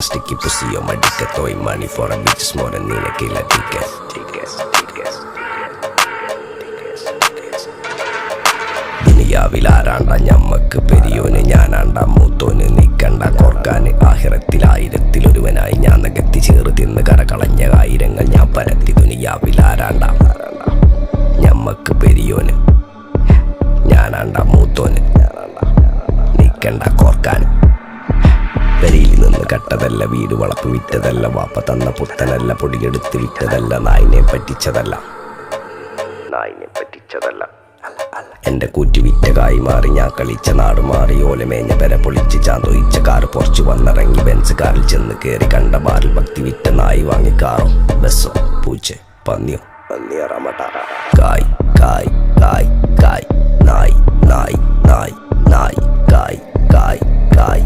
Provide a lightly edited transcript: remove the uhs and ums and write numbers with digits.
sticky pussy on my dick. Throwing money for a bitch is more than need a killer ticket. ദുനിയാവിലാരാണ്ട ഞമ്മക്ക് പെരിയോന് ഞാനാണ്ട മൂത്തോന് നിക്കണ്ട കോർക്കാന് ആഹിറത്തിൽ ആയിരത്തിലൊരുവനായി ഞാൻ നകത്തി ചേറ് തിന്ന് കരകളഞ്ഞ ആയിരങ്ങൾ ഞാൻ പരത്തി ദുനിയാവിലാരാണ്ട ഞമ്മക്ക് പെരിയോന് ഞാനാണ്ട മൂത്തോന് നിക്കണ്ട കോർക്കാന് പെരിയിൽ നിന്ന് കട്ടതല്ല വീട് വളപ്പ് വിറ്റതല്ല വാപ്പ തന്ന പുത്തനല്ല പൊടിയെടുത്ത് വിറ്റതല്ല നായിനെ പറ്റിച്ചതല്ല എന്റെ കൂറ്റി വിറ്റ കായി മാറി ഞാൻ കളിച്ച നാട് മാറി ഓലമേഞ്ഞ പെര പൊളിച്ച് ചാന്തൊയിച്ച കാറ് പൊറച്ചു വന്നിറങ്ങി ബെൻസ് കാറിൽ ചെന്ന് കയറി കണ്ട ബാറിൽ ഭക്തി വിറ്റ നായി വാങ്ങി കാറോ ബസ്സോ പൂച്ച പന്നിയോ പന്നിയറമട്ട കായ് കായ് കായ് കായ് നായ് നായ് നായ് നായ് കായ് കായ് കായ്